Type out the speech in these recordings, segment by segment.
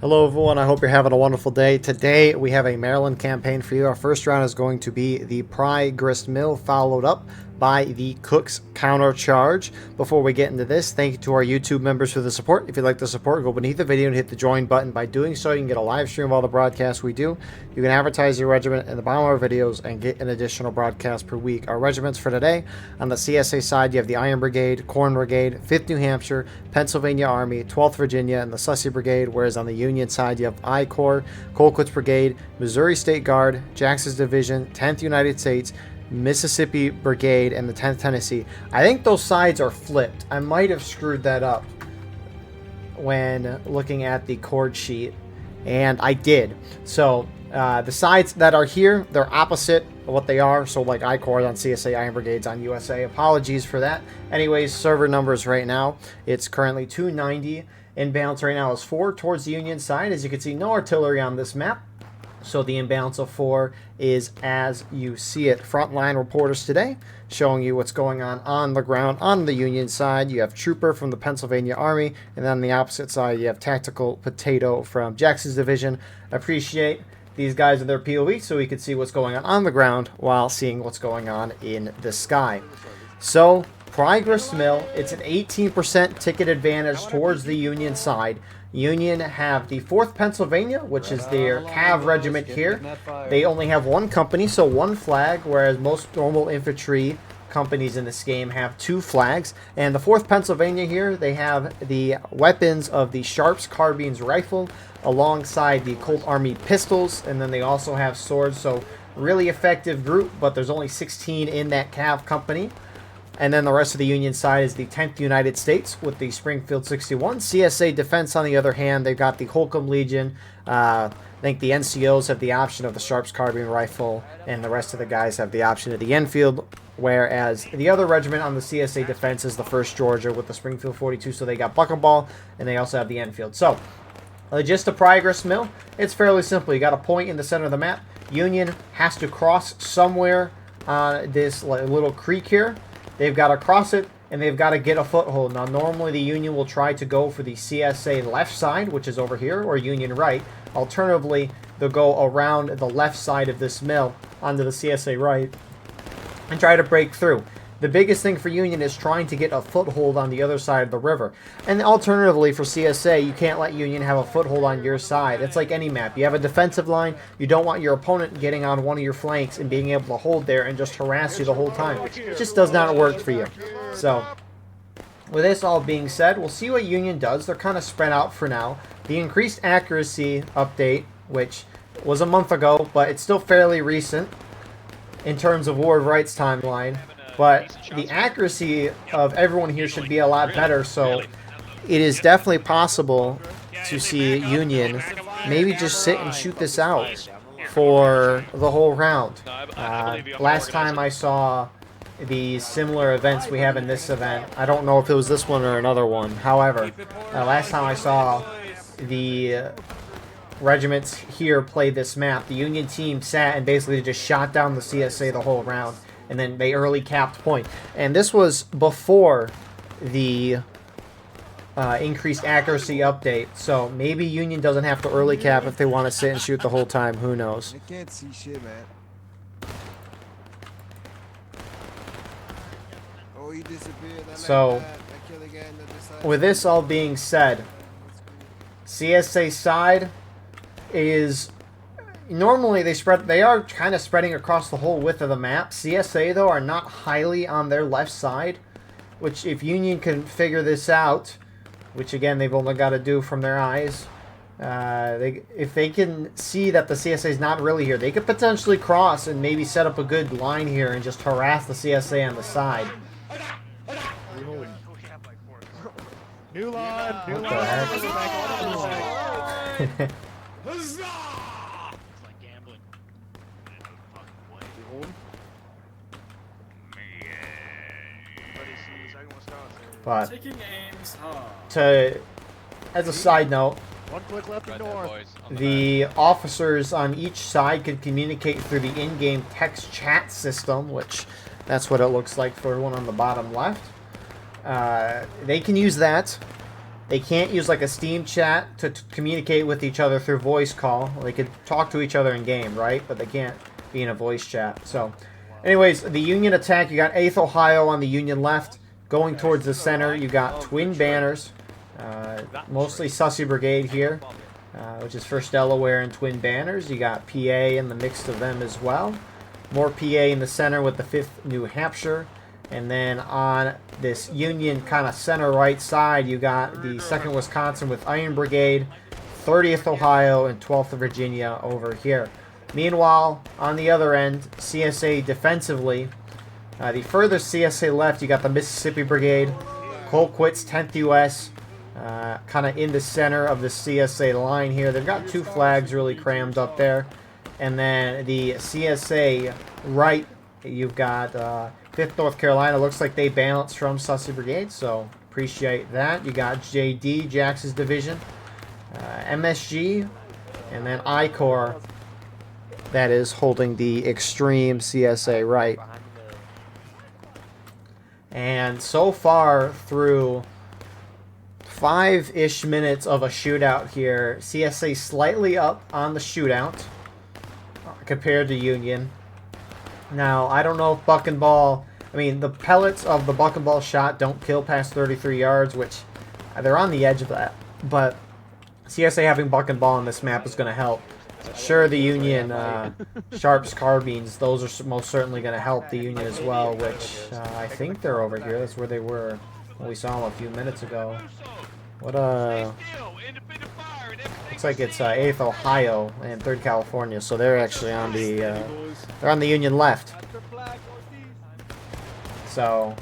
Hello everyone, I hope you're having a wonderful day. Today we have a Maryland campaign for you. Our first round is going to be the Pry Grist Mill, followed up by the Cooke's Countercharge. Before we get into this, thank you to our YouTube members for the support. If you'd like the support, go beneath the video and hit the join button. By doing so, you can get a live stream of all the broadcasts we do. You can advertise your regiment in the bottom of our videos and get an additional broadcast per week. Our regiments for today, on the CSA side, you have the Iron Brigade, Corn Brigade, 5th New Hampshire, Pennsylvania Army, 12th Virginia, and the Sussy Brigade, whereas on the Union side, you have I Corps, Colquitt's Brigade, Missouri State Guard, Jackson's Division, 10th United States, Mississippi Brigade, and the 10th Tennessee. I think those sides are flipped. I might have screwed that up when looking at the chord sheet, and I did. So the sides that are here, they're opposite of what they are. So like I Corps on CSA, Iron Brigades on USA. Apologies for that. Anyways, server numbers right now, it's currently 290. Inbalance right now is 4 towards the Union side. As you can see, no artillery on this map. So the imbalance of 4 is as you see it. Frontline reporters today showing you what's going on the ground. On the Union side, you have Trooper from the Pennsylvania Army, and then on the opposite side, you have Tactical Potato from Jackson's Division. Appreciate these guys in their POV so we can see what's going on the ground while seeing what's going on in the sky. So Pry Grist Mill, it's an 18% ticket advantage towards the Union side. Union have the 4th Pennsylvania, which is their Cav regiment here. They only have one company, so one flag, whereas most normal infantry companies in this game have 2 flags. And the 4th Pennsylvania here, they have the weapons of the Sharps Carbines rifle alongside the Colt Army pistols, and then they also have swords, so really effective group, but there's only 16 in that Cav company. And then the rest of the Union side is the 10th United States with the Springfield 61. CSA Defense, on the other hand, they've got the Holcomb Legion. I think the NCOs have the option of the Sharps Carbine Rifle, and the rest of the guys have the option of the Enfield, whereas the other regiment on the CSA Defense is the 1st Georgia with the Springfield 42, so they got Buckenball, and they also have the Enfield. So, just a Pry Grist Mill, it's fairly simple. You got a point in the center of the map. Union has to cross somewhere on this little creek here. They've got to cross it, and they've got to get a foothold. Now, normally the Union will try to go for the CSA left side, which is over here, or Union right. Alternatively, they'll go around the left side of this mill onto the CSA right and try to break through. The biggest thing for Union is trying to get a foothold on the other side of the river. And alternatively for CSA, you can't let Union have a foothold on your side. It's like any map. You have a defensive line. You don't want your opponent getting on one of your flanks and being able to hold there and just harass you the whole time. It just does not work for you. So, with this all being said, we'll see what Union does. They're kind of spread out for now. The increased accuracy update, which was a month ago, but it's still fairly recent in terms of Ward Wright's timeline. But the accuracy of everyone here should be a lot better, so it is definitely possible to see Union maybe just sit and shoot this out for the whole round. Last time I saw the similar events we have in this event, I don't know if it was this one or another one. However, last time I saw the regiments here play this map, the Union team sat and basically just shot down the CSA the whole round. And then they early capped point. And this was before the increased accuracy update. So maybe Union doesn't have to early cap if they want to sit and shoot the whole time. Who knows? I can't see shit, man. Oh, he disappeared. So, with this all being said, CSA side is... Normally they are kind of spreading across the whole width of the map. CSA, though, are not highly on their left side, which if Union can figure this out, which again they've only got to do from their eyes, if they can see that the CSA is not really here, they could potentially cross and maybe set up a good line here and just harass the CSA on the side. New line, What the heck? But as a side note, one click left and north. the officers on each side can communicate through the in-game text chat system, which that's what it looks like for one on the bottom left. They can use that They can't use like a Steam chat to communicate with each other through voice call. They could talk to each other in game, right? But they can't be in a voice chat. So, anyways, the Union attack. You got 8th Ohio on the Union left. Going towards the center, you got twin banners. Mostly Sussy Brigade here, which is 1st Delaware and twin banners. You got PA in the mix of them as well. More PA in the center with the 5th New Hampshire. And then on this Union kind of center right side, you got the 2nd Wisconsin with Iron Brigade, 30th Ohio, and 12th Virginia over here. Meanwhile, on the other end, CSA defensively, the furthest CSA left, you got the Mississippi Brigade, Colquitt's 10th U.S., kind of in the center of the CSA line here. They've got 2 flags really crammed up there. And then the CSA right, you've got 5th North Carolina. Looks like they balanced from Sussy Brigade, so appreciate that. You got JD, Jax's division, MSG, and then I-Corps that is holding the extreme CSA right. And so far through 5-ish minutes of a shootout here, CSA slightly up on the shootout compared to Union. Now, I don't know if buck and ball, I mean, the pellets of the buck and ball shot don't kill past 33 yards, which they're on the edge of that. But CSA having buck and ball on this map is going to help. Sure, the Union Sharps carbines, those are most certainly going to help the Union as well, which I think they're over here. That's where they were when we saw them a few minutes ago. What looks like it's 8th Ohio and 3rd California, so they're actually on the they're on the Union left. So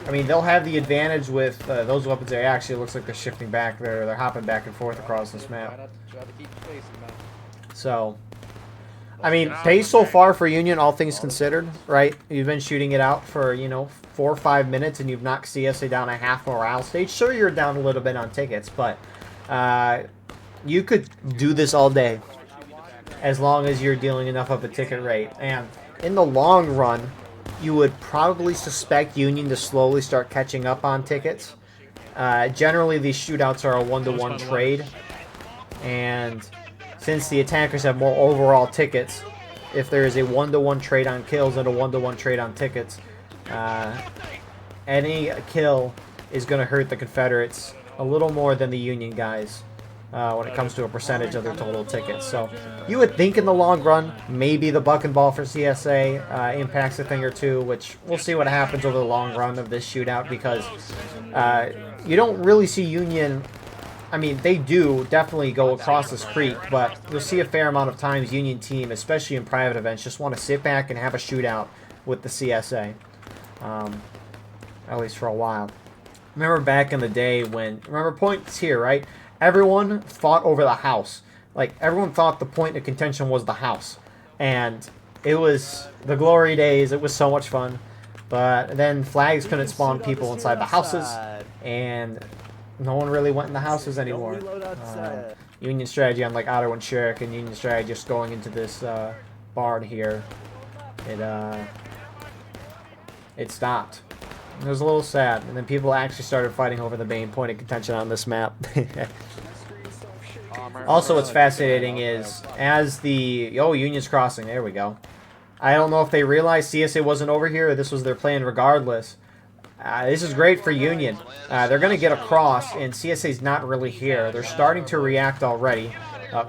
I mean, they'll have the advantage with those weapons. They actually looks like they're shifting back. They're hopping back and forth across this map. So I mean, pace so far for Union, all things considered, right? You've been shooting it out for, you know, 4 or 5 minutes, and you've knocked CSA down a half morale stage. Sure, you're down a little bit on tickets, but you could do this all day as long as you're dealing enough of a ticket rate. And in the long run, you would probably suspect Union to slowly start catching up on tickets. Generally, these shootouts are a 1-to-1 trade, and since the attackers have more overall tickets, if there is a 1-to-1 trade on kills and a 1-to-1 trade on tickets, any kill is going to hurt the Confederates a little more than the Union guys when it comes to a percentage of their total tickets. So you would think in the long run, maybe the buck and ball for CSA impacts a thing or two, which we'll see what happens over the long run of this shootout, because you don't really see Union. I mean, they do definitely go across this creek, but you'll see a fair amount of times Union team, especially in private events, just want to sit back and have a shootout with the CSA, at least for a while. Remember back in the day when, remember points here, right? Everyone fought over the house. Like, everyone thought the point of contention was the house. And it was the glory days. It was so much fun. But then flags couldn't spawn people inside the houses, and no one really went in the houses anymore. Union strategy on like Otto and Sherrick, and Union strategy just going into this barn here. It stopped. It was a little sad, and then people actually started fighting over the main point of contention on this map. Also, what's fascinating is as the Union's crossing. There we go. I don't know if they realized CSA wasn't over here, or this was their plan regardless. This is great for Union. They're going to get across, and CSA's not really here. They're starting to react already.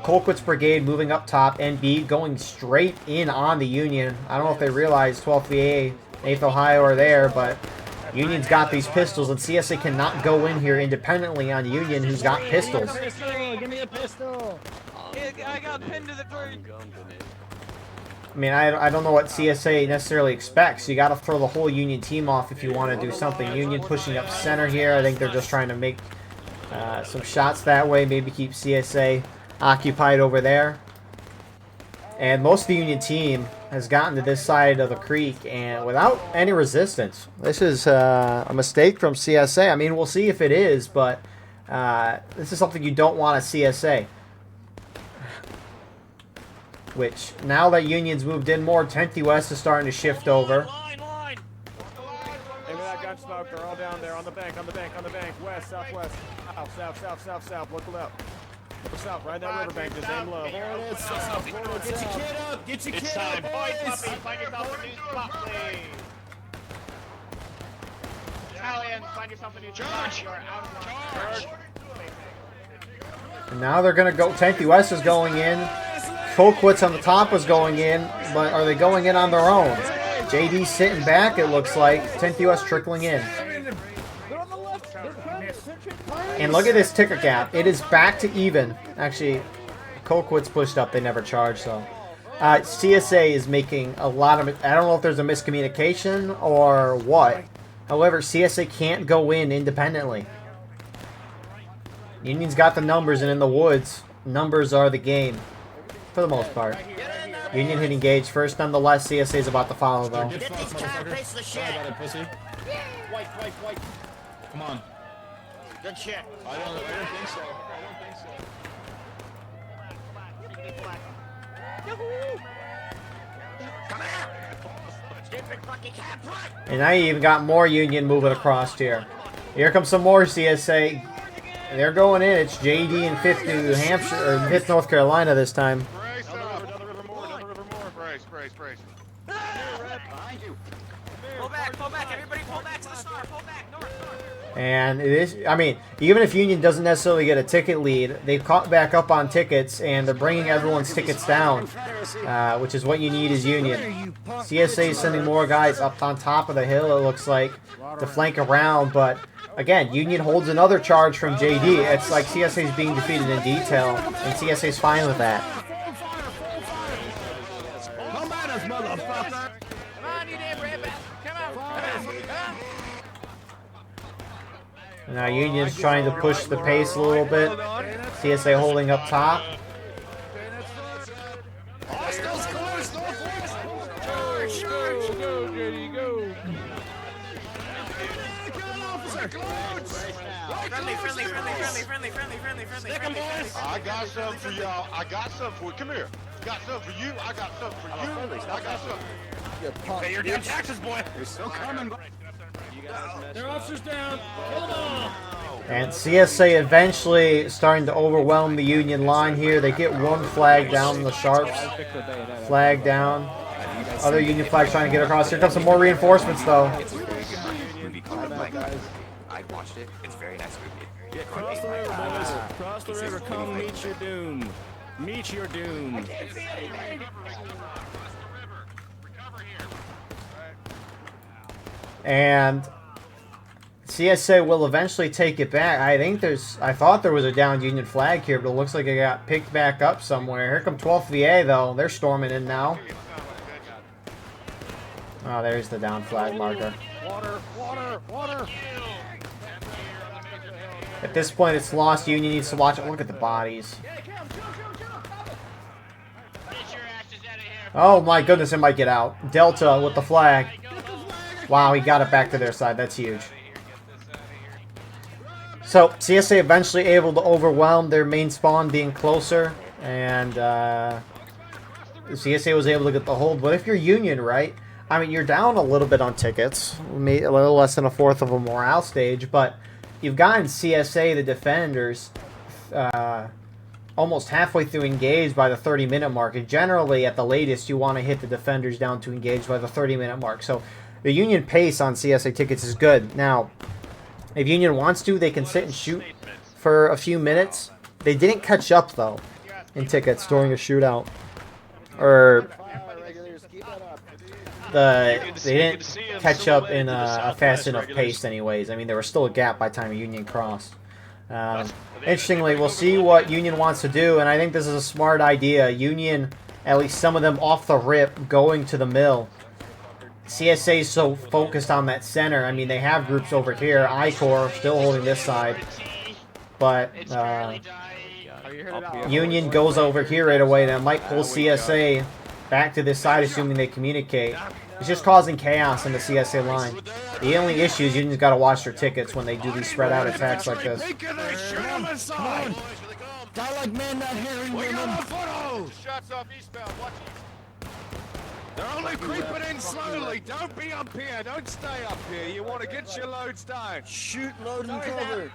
Colquitt's brigade moving up top, NB going straight in on the Union. I don't know if they realize 12th VA, 8th Ohio are there, but Union's got these pistols, and CSA cannot go in here independently on Union, who's got pistols. Give me a pistol! I got pinned to the tree. I mean, I don't know what CSA necessarily expects. You got to throw the whole Union team off if you want to do something. Union pushing up center here. I think they're just trying to make some shots that way. Maybe keep CSA occupied over there. And most of the Union team has gotten to this side of the creek and without any resistance. This is a mistake from CSA. I mean, we'll see if it is, but this is something you don't want to CSA. Which, now that Union's moved in more, 10th US is starting to shift over. down there on the bank, west, southwest, south, look left. Look south, right that riverbank, just aim low. There it is, south, forward, Get your south. kid up! Get your kid up, boys! Find yourself a new spot, please. Italian, find yourself a new spot. You are out of line. And now they're going to go. 10th US is going in. Colquitt's on the top was going in, but are they going in on their own? JD's sitting back, it looks like. 10th US trickling in. And look at this ticket gap. It is back to even. Actually, Colquitt's pushed up. They never charged, so. CSA is making a lot of... I don't know if there's a miscommunication or what. However, CSA can't go in independently. Union's got the numbers, and in the woods, numbers are the game. For the most part. Union hit engage first, nonetheless. CSA is about to follow, though. Get these cars, the shit. White. Come on. Good shit. I don't think so. Come here. Stupid fucking cat. And now you even got more Union moving across here. Here comes some more CSA. They're going in. It's JD and 5th New Hampshire, or 5th North Carolina this time. Brace. Pull back, everybody pull back to the start, pull back, north. And it is, I mean, even if Union doesn't necessarily get a ticket lead, they've caught back up on tickets, and they're bringing everyone's tickets down, which is what you need as Union. CSA is sending more guys up on top of the hill, it looks like, to flank around, but again, Union holds another charge from JD. It's like CSA is being defeated in detail, and CSA is fine with that. Come at us, motherfucker! Come on, you damn rabbit. Come on. Now Union's trying to push the pace a little bit. CSA holding up top. Go, JD, go. Friendly. I got something for y'all. I got something for you. Come here. Got something for you. I got something for you. I got something. Pay your damn taxes, boy! They're still coming. Their officers down. Kill them all. And CSA eventually starting to overwhelm the Union line here. They get one flag down, the Sharps. Flag down. Other Union flags trying to get across. Here comes some more reinforcements, though. I watched it. It's very nice movie. Cross the river, boys. Cross the river. Come meet your doom. Meet your doom. And CSA will eventually take it back. I thought there was a downed Union flag here, but it looks like it got picked back up somewhere. Here come 12th VA, though. They're storming in now. Oh, there's the down flag marker. Water. At this point, it's lost. Union needs to watch it. Look at the bodies. Oh my goodness, it might get out. Delta with the flag. Wow, he got it back to their side. That's huge. So, CSA eventually able to overwhelm their main spawn being closer. And CSA was able to get the hold. But if you're Union, right? I mean, you're down a little bit on tickets. A little less than a fourth of a morale stage. But you've gotten CSA, the defenders, almost halfway through engaged by the 30-minute mark. And generally, at the latest, you want to hit the defenders down to engage by the 30-minute mark. So the Union pace on CSA tickets is good. Now, if Union wants to, they can sit and shoot for a few minutes. They didn't catch up, though, in tickets during a shootout. Or they didn't catch up in a fast enough pace anyways. I mean, there was still a gap by the time Union crossed. Interestingly, we'll see what Union wants to do, and I think this is a smart idea. Union, at least some of them off the rip, going to the mill. CSA is so focused on that center. I mean, they have groups over here. I-Corps still holding this side. But Union goes over here right away. That might pull CSA back to this side, assuming they communicate. It's just causing chaos in the CSA line. The only issue is Union's got to watch their tickets when they do these spread out attacks like this. Die like men, not hairy women. Shots off eastbound. Watch They're only creeping in slowly. Don't be up here. Don't stay up here. You want to get your loads down. Shoot, load, and cover.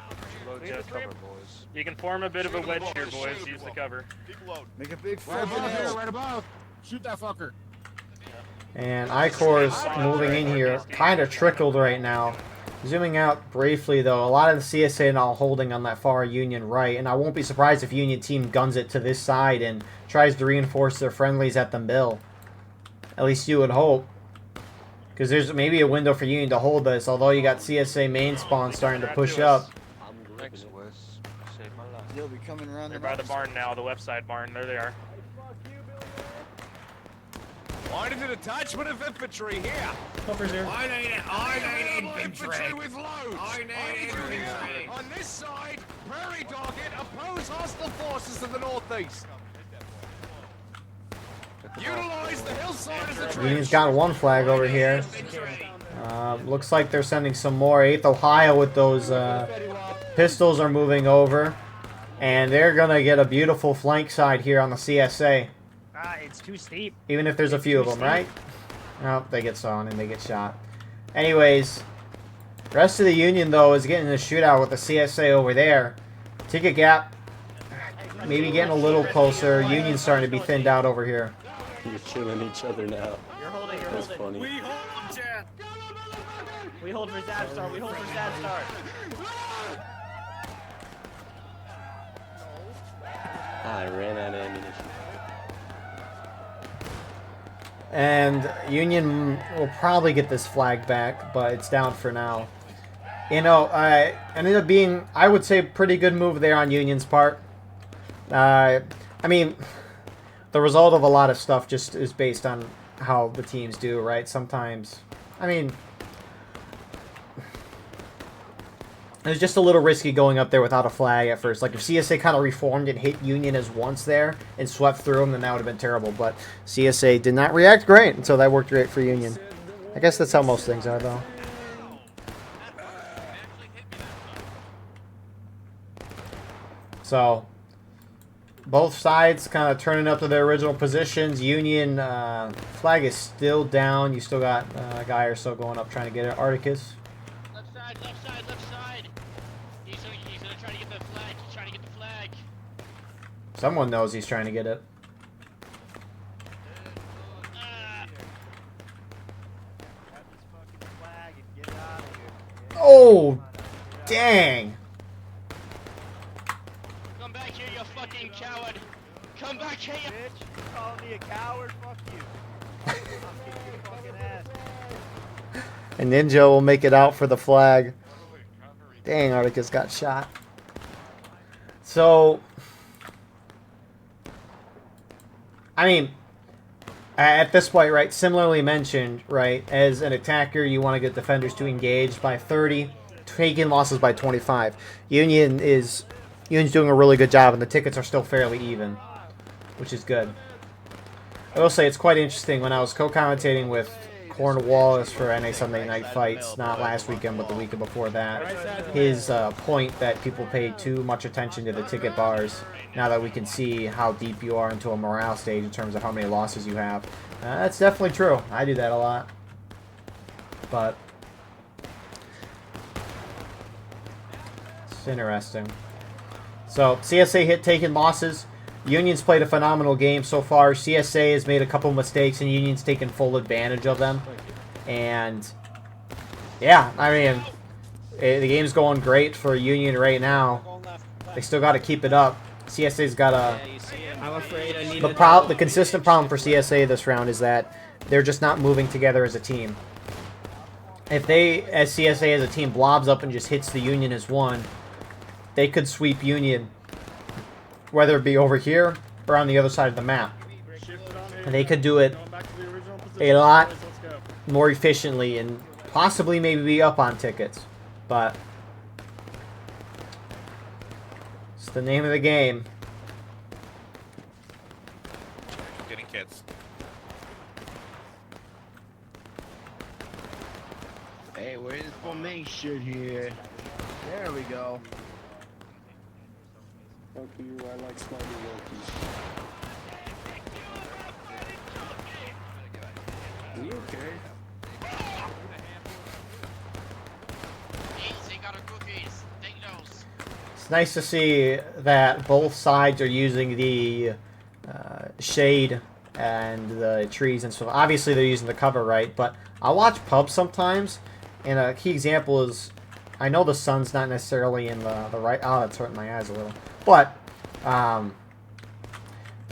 You can form a bit of a wedge here, boys. Use the cover. Make a big Right above here, fucking right above. Shoot that fucker. And I-Corps moving in here, kind of trickled right now. Zooming out briefly, though, a lot of the CSA now holding on that far Union right, and I won't be surprised if Union team guns it to this side and tries to reinforce their friendlies at the mill. At least you would hope. Because there's maybe a window for Union to hold this, although you got CSA main spawn starting to push up. They'll be coming around. They're by the barn now, the left side barn. There they are. I need an attachment of infantry here. Cover's here. I need infantry with loads. I need infantry. On this side, prairie dog it, oppose hostile forces to the northeast. Utilize the hillside as a trench. Union's got one flag over here. Looks like they're sending some more. 8th Ohio with those pistols are moving over. And they're going to get a beautiful flank side here on the CSA. It's too steep. Even if there's a few of them, right? Oh, they get sawn and they get shot. Anyways, rest of the Union, though, is getting in a shootout with the CSA over there. Ticket gap maybe getting a little closer. Union's starting to be thinned out over here. You're killing each other now. You're holding, That's funny. We hold, Chad. We hold for Zabstar. We hold for Zabstar. I ran out of ammunition. And Union will probably get this flag back, but it's down for now. You know, ended up being, I would say, a pretty good move there on Union's part. I mean, the result of a lot of stuff just is based on how the teams do, right? Sometimes, I mean, it was just a little risky going up there without a flag at first. Like, if CSA kind of reformed and hit Union as once there and swept through them, then that would have been terrible. But CSA did not react great, and so that worked great for Union. I guess that's how most things are, though. So, both sides kind of turning up to their original positions. Union flag is still down. You still got a guy or so going up trying to get it. Articus. Left side, left side, left side. He's gonna try to get the flag. He's trying to get the flag. Someone knows he's trying to get it. Oh, dang. Come back here, you fucking coward. Come back here, you bitch. You calling me a coward? Fuck you. And Ninja will make it out for the flag. Dang, Articus got shot. So, I mean, at this point, right, similarly mentioned, right, as an attacker, you want to get defenders to engage by 30, taking losses by 25. Union's doing a really good job, and the tickets are still fairly even, which is good. I will say it's quite interesting when I was co-commentating with Cornwallis for NA Sunday Night Fights, not last weekend, but the weekend before that. His point that people pay too much attention to the ticket bars now that we can see how deep you are into a morale stage in terms of how many losses you have. That's definitely true. I do that a lot. But it's interesting. So, CSA hit taking losses. Union's played a phenomenal game so far. CSA has made a couple mistakes, and Union's taken full advantage of them. And, yeah, I mean, the game's going great for Union right now. They still got to keep it up. CSA's got a... I'm afraid I need The consistent problem for CSA this round is that they're just not moving together as a team. If they, as CSA as a team, blobs up and just hits the Union as one, they could sweep Union, whether it be over here or on the other side of the map. And they could do it a lot more efficiently and possibly maybe be up on tickets. But it's the name of the game. Getting kids. Hey, where's the formation here? There we go. Fuck you, I like slimy Yankees. You okay? Easy, got our cookies. Take those. It's nice to see that both sides are using the shade and the trees and stuff. Obviously, they're using the cover, right? But I watch pubs sometimes, and a key example is, I know the sun's not necessarily in the right... Oh, that's hurting my eyes a little. But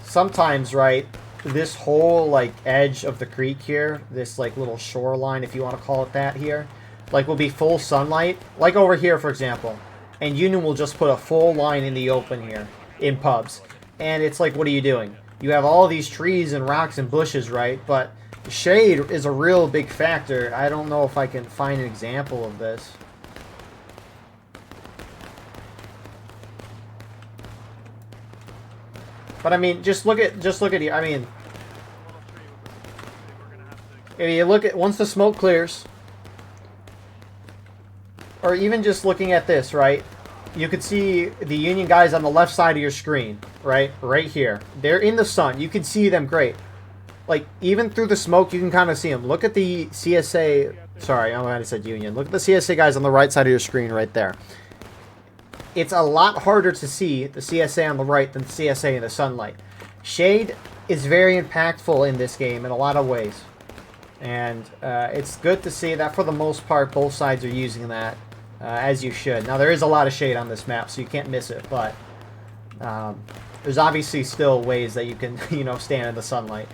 sometimes, right, this whole, like, edge of the creek here, this, like, little shoreline, if you want to call it that here, like, will be full sunlight. Like over here, for example. And Union will just put a full line in the open here, in pubs. And it's like, what are you doing? You have all these trees and rocks and bushes, right? But shade is a real big factor. I don't know if I can find an example of this. But I mean, just look at here. I mean, if you look at, once the smoke clears, or even just looking at this, right? You could see the Union guys on the left side of your screen, right? Right here. They're in the sun. You can see them great. Like, even through the smoke, you can kind of see them. Look at the CSA... Sorry, I might have said Union. Look at the CSA guys on the right side of your screen right there. It's a lot harder to see the CSA on the right than the CSA in the sunlight. Shade is very impactful in this game in a lot of ways. And it's good to see that for the most part, both sides are using that. As you should. Now, there is a lot of shade on this map, so you can't miss it, but there's obviously still ways that you can, you know, stand in the sunlight.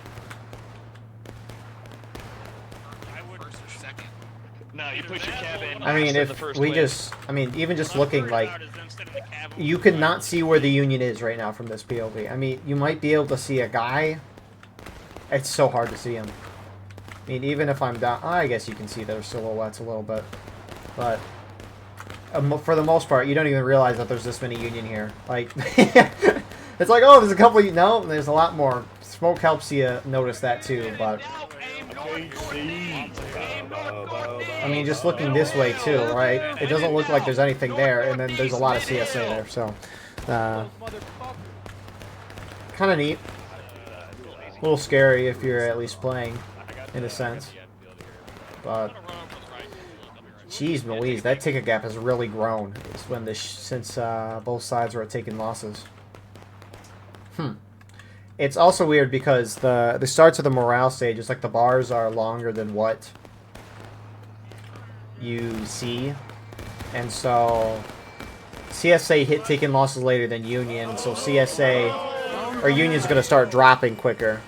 No, you put your cab in. I mean, if we just, I mean, even just looking, like, you could not see where the Union is right now from this POV. I mean, you might be able to see a guy. It's so hard to see him. I mean, even if I'm down, I guess you can see their silhouettes a little bit, but... for the most part, you don't even realize that there's this many Union here. Like, it's like, oh, there's a couple... No, there's a lot more. Smoke helps you notice that too, but... I mean, just looking this way too, right? It doesn't look like there's anything there, and then there's a lot of CSA there, so... kind of neat. A little scary if you're at least playing, in a sense. But... Jeez Louise, that ticket gap has really grown. It's when this since both sides were taking losses. It's also weird because the starts of the morale stage is like the bars are longer than what you see, and so CSA hit taking losses later than Union, so CSA or Union's going to start dropping quicker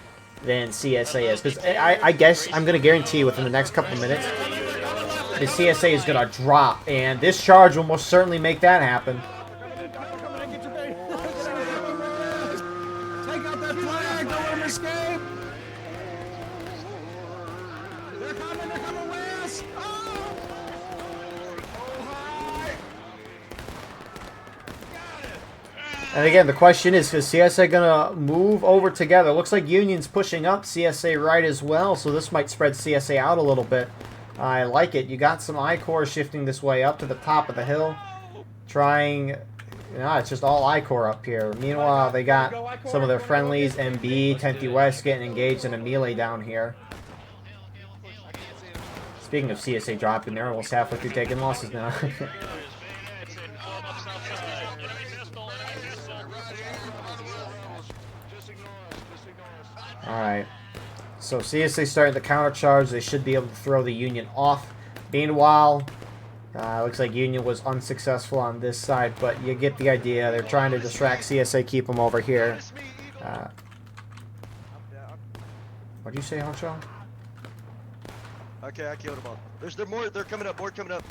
than CSA is, because I guess I'm going to guarantee you within the next couple of minutes the CSA is going to drop, and this charge will most certainly make that happen. Take out that flag! Don't let them escape! They're coming west! Oh! And again, the question is CSA going to move over together? Looks like Union's pushing up CSA right as well, so this might spread CSA out a little bit. I like it. You got some I-Corps shifting this way up to the top of the hill. Trying... No, it's just all I-Corps up here. Meanwhile, they got some of their friendlies, MB, 10th West, getting engaged in a melee down here. Speaking of CSA dropping, they're almost halfway through taking losses now. Alright. So CSA starting the countercharge. They should be able to throw the Union off. Meanwhile, looks like Union was unsuccessful on this side, but you get the idea. They're trying to distract CSA, keep them over here. What'd you say, Hawkshaw? Okay, I killed them all. There's more. They're coming up. More coming up.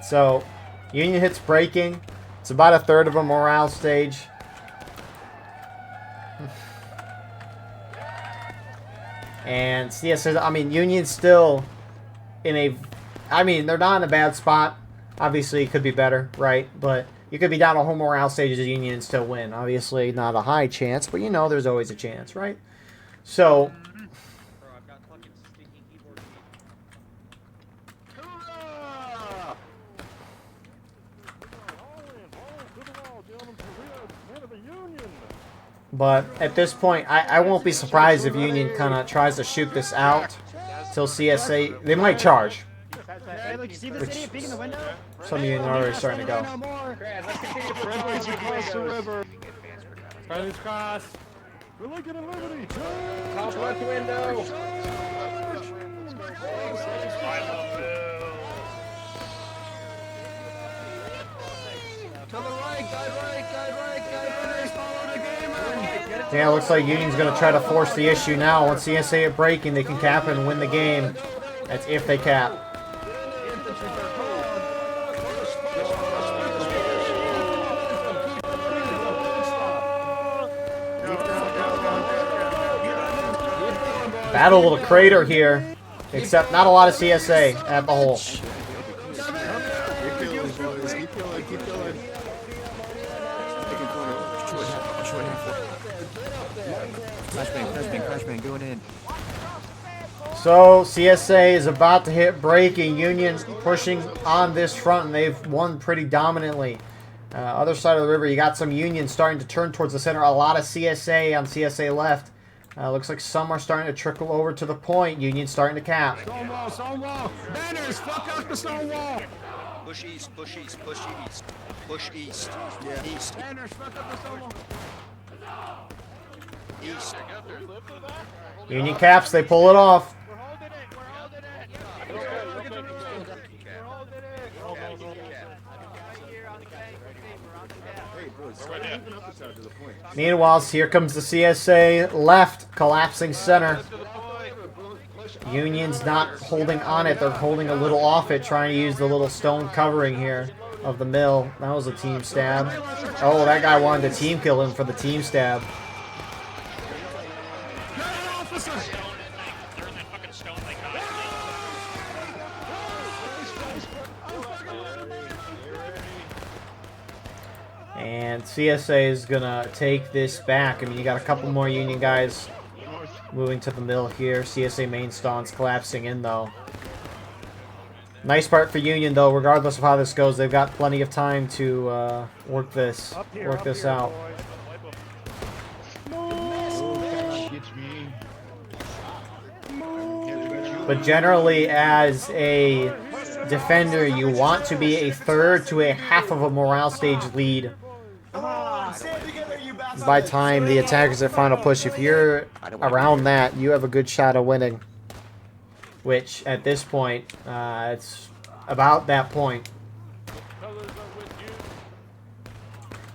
So, Union hits breaking. It's about a third of a morale stage. And CSA, I mean, Union's still in a... I mean, they're not in a bad spot. Obviously, it could be better, right? But you could be down a whole morale stage as a Union and still win. Obviously, not a high chance, but you know there's always a chance, right? So... Bro, I've got fucking stinky keyboard But at this point, I won't be surprised if Union kind of tries to shoot this out till CSA. They might charge. Hey, look, you see the city? Peek in the window? Some Union are already starting to go. Grad, let's continue to Friendly's push across the river. Friendly's cross. We're looking at Liberty. Top left window. To the right, guide runners, follow the gamer. Yeah, it looks like Union's going to try to force the issue now. Once CSA at breaking, they can cap and win the game. That's if they cap. Battle of the crater here, except not a lot of CSA at the hole. Flashbang, going in. So CSA is about to hit breaking. Union pushing on this front, and they've won pretty dominantly. Other side of the river, you got some Union starting to turn towards the center. A lot of CSA on CSA left. Looks like some are starting to trickle over to the point. Union starting to cap. Stone wall. Banners, fuck up the stone wall. Push east, push east, push east. Push east. Yeah. East. Banners, fuck up the stone wall. East. Union caps, they pull it off. We're holding it. We're holding it. Meanwhile, here comes the CSA left, collapsing center. Union's not holding on it. They're holding a little off it, trying to use the little stone covering here of the mill. That was a team stab. Oh, that guy wanted to team kill him for the team stab. And CSA is going to take this back. I mean, you got a couple more Union guys moving to the mill here. CSA main stance collapsing in, though. Nice part for Union, though. Regardless of how this goes, they've got plenty of time to work this out. But generally, as a defender, you want to be a third to a half of a morale stage lead. By time the attackers at final push, if you're around that, you have a good shot of winning. Which, at this point, it's about that point.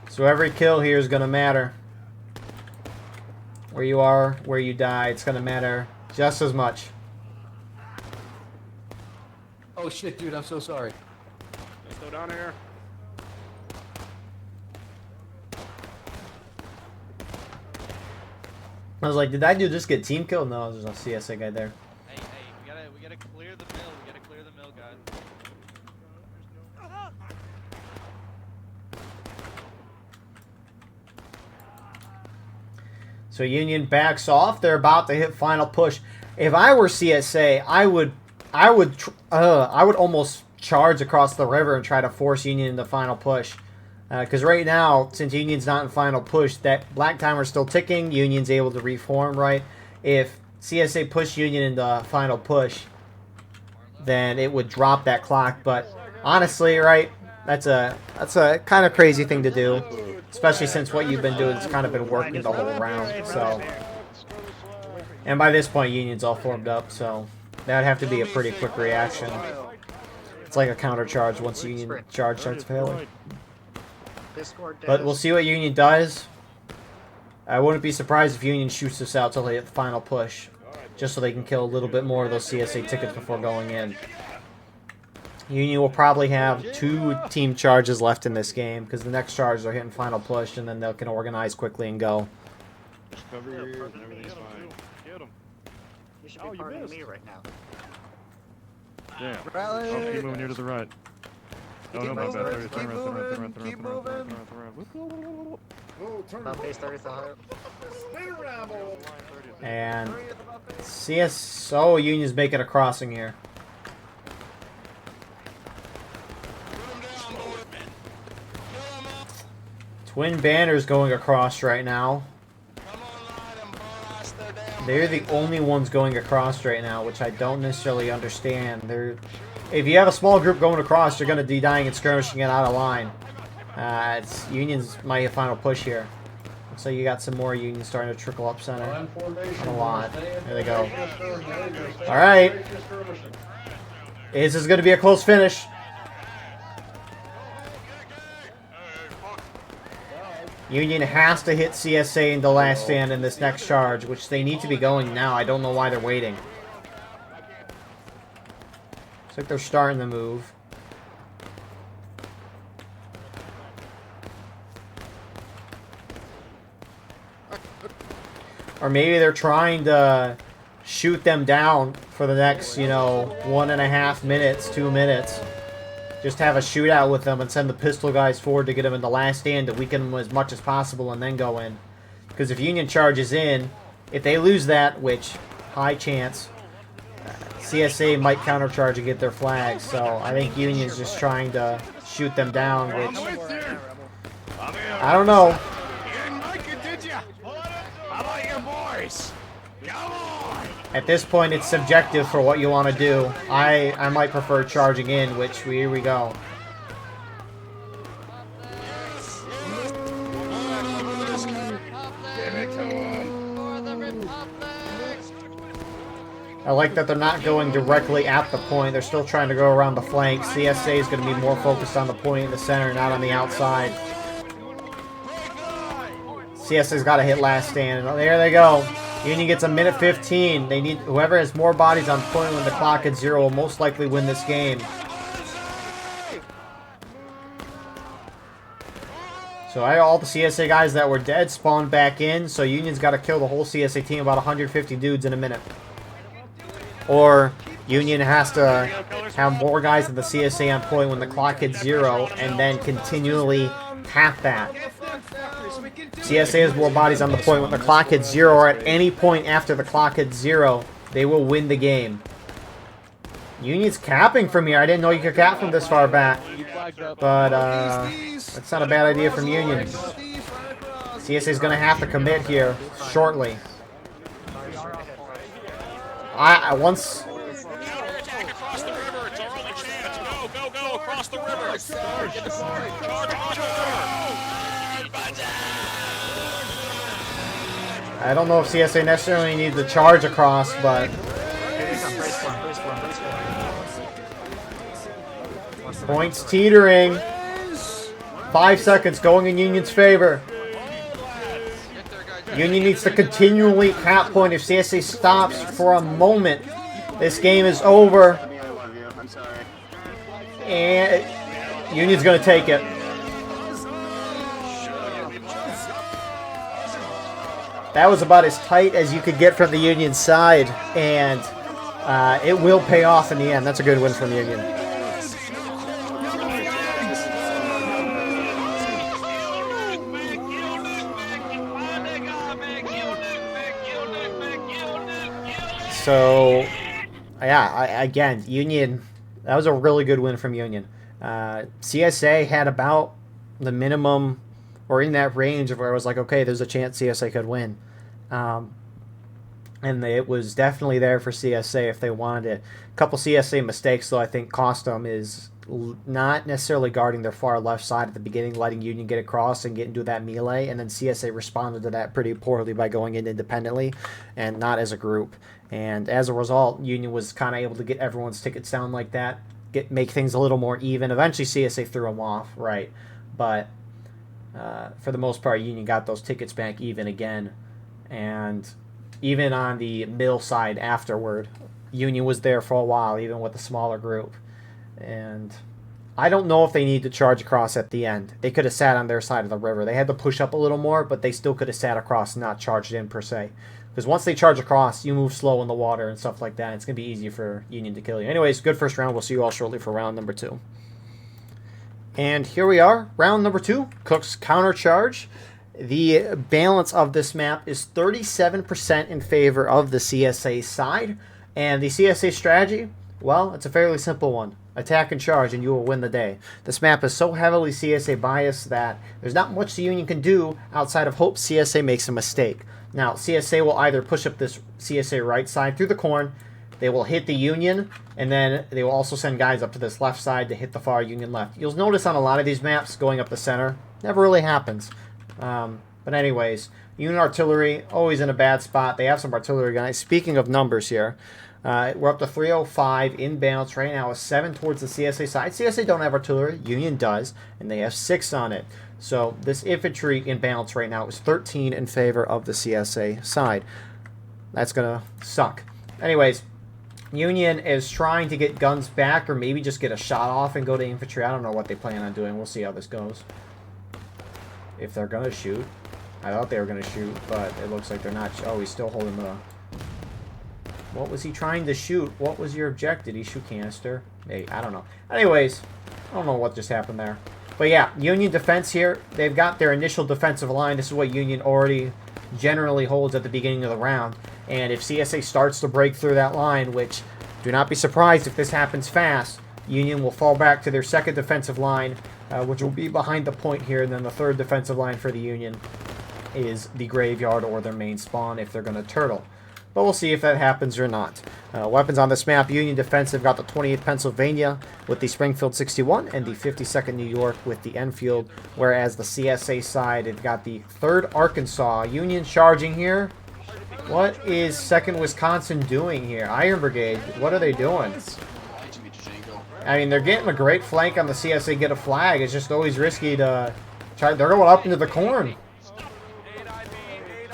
So every kill here is going to matter. Where you are, where you die, it's going to matter just as much. Oh shit, dude, I'm so sorry. Let's go down here. I was like, did that dude just get team killed? No, there's no CSA guy there. Hey, we gotta clear the mill. We gotta clear the mill, guys. So Union backs off. They're about to hit final push. If I were CSA, I would almost charge across the river and try to force Union into final push. Because right now, since Union's not in final push, that black timer's still ticking. Union's able to reform, right? If CSA push Union into final push, then it would drop that clock. But honestly, right, that's a kind of crazy thing to do, especially since what you've been doing has kind of been working the whole round. So, and by this point, Union's all formed up, so that'd have to be a pretty quick reaction. It's like a countercharge once Union charge starts failing. But we'll see what Union does. I wouldn't be surprised if Union shoots this out till they hit the final push, just so they can kill a little bit more of those CSA tickets before going in. Union will probably have 2 team charges left in this game, because the next charge they're hitting final push, and then they can organize quickly and go. Just cover your ear and everything's fine. Get him. You should be partying me right now. Yeah. I'll keep moving here to the right. Oh, no, my bad. Turn around. Oh, turn About base 30 higher. Spin around, boy. And CSO Union's making a crossing here. Twin Banners going across right now. They're the only ones going across right now, which I don't necessarily understand. If you have a small group going across, you're going to be dying and skirmishing it out of line. Unions might have final push here. Looks like you got some more Unions starting to trickle up center. Not a lot. There they go. All right. This is going to be a close finish. Union has to hit CSA in the last stand in this next charge, which they need to be going now. I don't know why they're waiting. Looks like they're starting the move. Or maybe they're trying to shoot them down for the next, 1.5 minutes, 2 minutes. Just have a shootout with them and send the pistol guys forward to get them in the last stand to weaken them as much as possible and then go in. Because if Union charges in, if they lose that, which, high chance, CSA might countercharge and get their flags. So I think Union's just trying to shoot them down, which, I don't know. You didn't like it, did ya? How about your boys? Come on! At this point, it's subjective for what you want to do. I might prefer charging in, which here we go. I like that they're not going directly at the point. They're still trying to go around the flank. CSA is going to be more focused on the point in the center, not on the outside. CSA's got to hit last stand. And there they go. Union gets a minute 15. They need whoever has more bodies on point when the clock hits 0 will most likely win this game. So all the CSA guys that were dead spawned back in. So Union's got to kill the whole CSA team, about 150 dudes in a minute. Or Union has to have more guys than the CSA on point when the clock hits 0 and then continually tap that. CSA has more bodies on the point when the clock hits 0 or at any point after the clock hits 0, they will win the game. Union's capping from here. I didn't know you could cap from this far back. But that's not a bad idea from Union. CSA is going to have to commit here shortly. Once... Attack across the river. It's our only chance. Go across the river. Charge I don't know if CSA necessarily needs to charge across, but... Points teetering. 5 seconds going in Union's favor. Union needs to continually cap point. If CSA stops for a moment, this game is over. And Union's going to take it. That was about as tight as you could get from the Union side, and it will pay off in the end. That's a good win from Union. So, yeah, again, Union, that was a really good win from Union. CSA had about the minimum, or in that range of where I was like, okay, there's a chance CSA could win. And it was definitely there for CSA if they wanted it. A couple CSA mistakes, though, I think cost them is not necessarily guarding their far left side at the beginning, letting Union get across and get into that melee, and then CSA responded to that pretty poorly by going in independently and not as a group. And as a result, Union was kind of able to get everyone's tickets down like that, make things a little more even. Eventually, CSA threw them off, right? But for the most part, Union got those tickets back even again. And even on the mill side afterward, Union was there for a while, even with a smaller group. And I don't know if they need to charge across at the end. They could have sat on their side of the river. They had to push up a little more, but they still could have sat across and not charged in per se. Because once they charge across, you move slow in the water and stuff like that. It's going to be easy for Union to kill you. Anyways, good first round. We'll see you all shortly for round number 2. And here we are, round number 2, Cooke's Countercharge. The balance of this map is 37% in favor of the CSA side. And the CSA strategy, well, it's a fairly simple one. Attack and charge, and you will win the day. This map is so heavily CSA biased that there's not much the Union can do outside of hope CSA makes a mistake. Now, CSA will either push up this CSA right side through the corn, they will hit the Union, and then they will also send guys up to this left side to hit the far Union left. You'll notice on a lot of these maps, going up the center never really happens. But anyways, Union artillery, always in a bad spot. They have some artillery guys. Speaking of numbers here, we're up to 305 in balance right now, a 7 towards the CSA side. CSA don't have artillery, Union does, and they have 6 on it. So this infantry in balance right now is 13 in favor of the CSA side. That's going to suck. Anyways, Union is trying to get guns back or maybe just get a shot off and go to infantry. I don't know what they plan on doing. We'll see how this goes. If they're going to shoot. I thought they were going to shoot, but it looks like they're not. Oh, he's still holding the... What was he trying to shoot? What was your objective? Did he shoot canister? Hey, I don't know. Anyways, I don't know what just happened there. But yeah, Union defense here. They've got their initial defensive line. This is what Union already generally holds at the beginning of the round. And if CSA starts to break through that line, which do not be surprised if this happens fast, Union will fall back to their second defensive line, which will be behind the point here. And then the third defensive line for the Union is the graveyard or their main spawn if they're going to turtle. But we'll see if that happens or not. Weapons on this map, Union defensive got the 28th Pennsylvania with the Springfield 61 and the 52nd New York with the Enfield, whereas the CSA side, they've got the 3rd Arkansas. Union charging here. What is 2nd Wisconsin doing here? Iron Brigade, what are they doing? I mean, they're getting a great flank on the CSA, get a flag. It's just always risky to try. They're going up into the corn.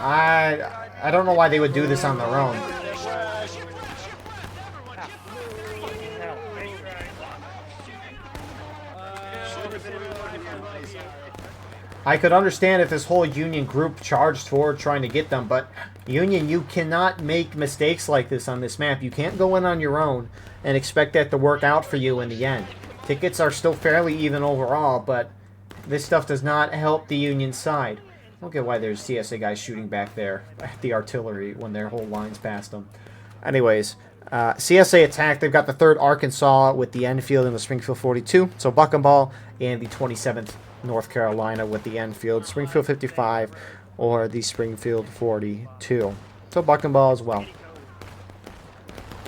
I don't know why they would do this on their own. I could understand if this whole Union group charged forward trying to get them, but Union, you cannot make mistakes like this on this map. You can't go in on your own and expect that to work out for you in the end. Tickets are still fairly even overall, but this stuff does not help the Union side. I don't get why there's CSA guys shooting back there at the artillery when their whole line's past them. Anyways, CSA attack. They've got the 3rd Arkansas with the Enfield and the Springfield 42. So Buck and Ball, and the 27th North Carolina with the Enfield, Springfield 55, or the Springfield 42. So Buck and Ball as well.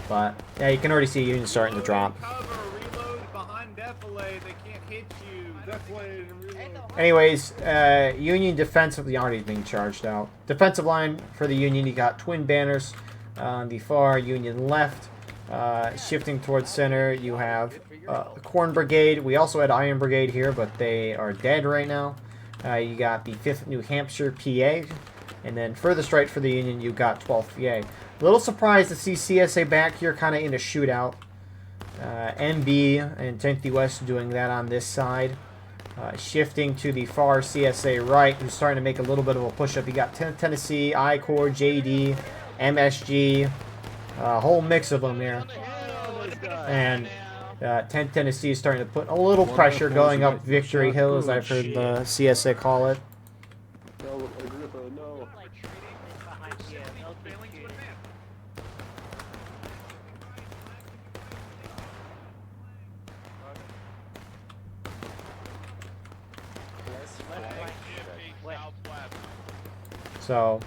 But yeah, you can already see Union starting to drop. Anyways, Union defensive, the army's being charged out. Defensive line for the Union, you got twin banners on the far Union left. Shifting towards center, you have Corn Brigade. We also had Iron Brigade here, but they are dead right now. You got the 5th New Hampshire PA. And then furthest right for the Union, you got 12th PA. A little surprised to see CSA back here kind of in a shootout. MB and 10th US doing that on this side. Shifting to the far CSA right, who's starting to make a little bit of a push-up. You got 10th Tennessee, I-Corps, JD, MSG, a whole mix of them here. And 10th Tennessee is starting to put a little pressure going up Victory Hill, as I've heard the CSA call it. So,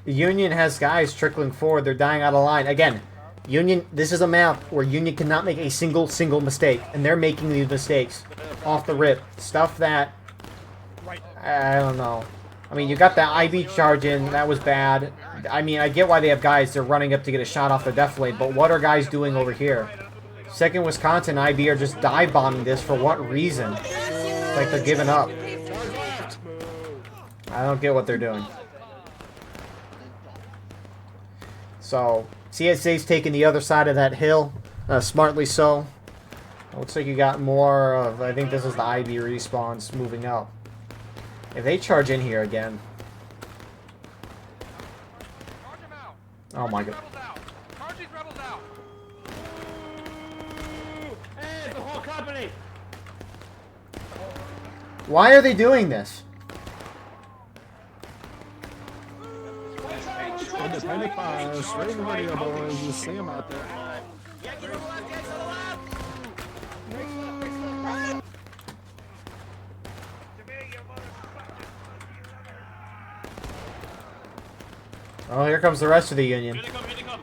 the Union has guys trickling forward. They're dying out of line. Again, Union, this is a map where Union cannot make a single mistake. And they're making these mistakes off the rip. Stuff that, I don't know. I mean, you got that IB charge in. That was bad. I mean, I get why they have guys. They're running up to get a shot off the def lane. But what are guys doing over here? 2nd Wisconsin, IB are just dive bombing this. For what reason? It's like they're giving up. I don't get what they're doing. So, CSA's taking the other side of that hill. Smartly so. Looks like you got more of, I think this is the IB respawns moving up. If they charge in here again. Oh my god. Hey, the whole company! Why are they doing this? Independent fires, raise the radio, boys. You see them out there. Oh, here comes the rest of the Union. Here they come, here they come.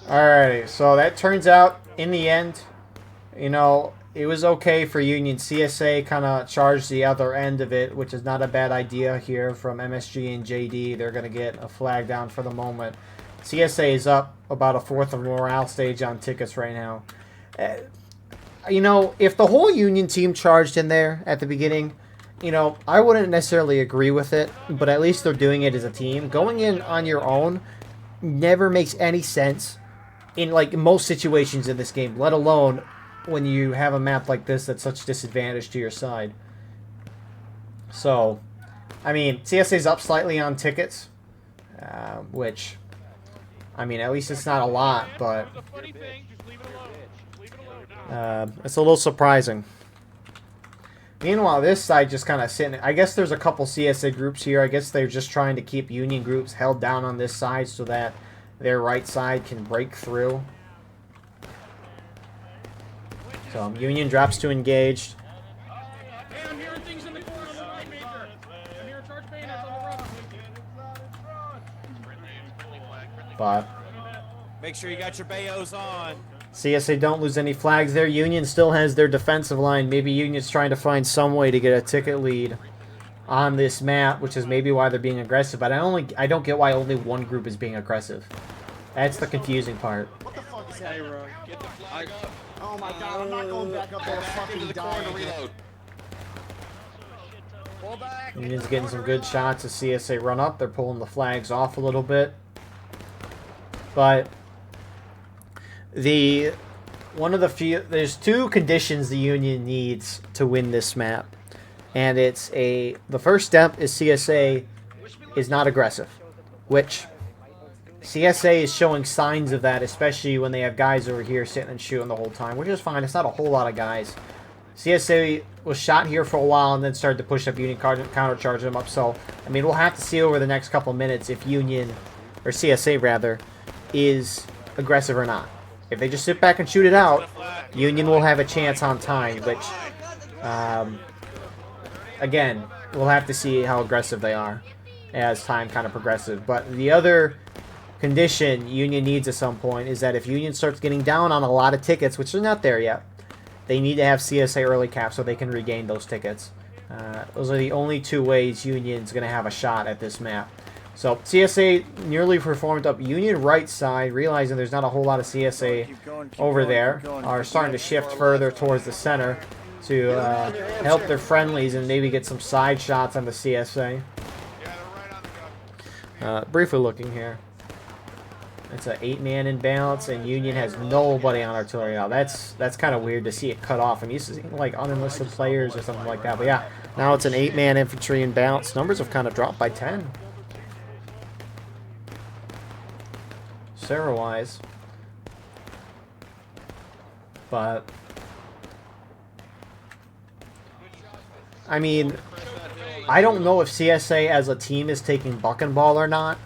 Alrighty, so that turns out, in the end, you know, it was okay for Union. CSA kind of charged the other end of it, which is not a bad idea here from MSG and JD. They're going to get a flag down for the moment. CSA is up about a fourth of morale stage on tickets right now. You know, if the whole Union team charged in there at the beginning, you know, I wouldn't necessarily agree with it, but at least they're doing it as a team. Going in on your own never makes any sense in, like, most situations in this game, let alone when you have a map like this that's such disadvantage to your side. So, I mean, CSA's up slightly on tickets, which, I mean, at least it's not a lot, but it's a little surprising. Meanwhile, this side just kind of sitting. I guess there's a couple CSA groups here. I guess they're just trying to keep Union groups held down on this side so that their right side can break through. So Union drops to engaged. Hey, I'm hearing things in the corner on the right, Major. I'm hearing charge bayonets on the right. But Make sure you got your bayos on. CSA don't lose any flags there. Union still has their defensive line. Maybe Union's trying to find some way to get a ticket lead on this map, which is maybe why they're being aggressive. But I don't get why only one group is being aggressive. That's the confusing part. What the fuck is that? Get the flag up. Oh my god, I'm not going back up there to fucking die. Reload. Union's getting some good shots as CSA run up. They're pulling the flags off a little bit. But one of the few, there's two conditions the Union needs to win this map. And the first step is CSA is not aggressive, which CSA is showing signs of that, especially when they have guys over here sitting and shooting the whole time, which is fine. It's not a whole lot of guys. CSA was shot here for a while and then started to push up Union, countercharge them up. So, I mean, we'll have to see over the next couple minutes if Union, or CSA rather, is aggressive or not. If they just sit back and shoot it out, Union will have a chance on time, which, again, we'll have to see how aggressive they are as time kind of progresses. But the other condition Union needs at some point is that if Union starts getting down on a lot of tickets, which they're not there yet, they need to have CSA early cap so they can regain those tickets. Those are the only two ways Union's going to have a shot at this map. So CSA nearly performed up Union right side, realizing there's not a whole lot of CSA over there, are starting to shift further towards the center to help their friendlies and maybe get some side shots on the CSA. Briefly looking here. It's an 8-man imbalance, and Union has nobody on artillery now. That's kind of weird to see it cut off. I'm used to seeing like unenlisted players or something like that. But yeah, now it's an 8-man infantry imbalance. Numbers have kind of dropped by 10. Sarah-wise. But I mean, I don't know if CSA as a team is taking buck and ball or not,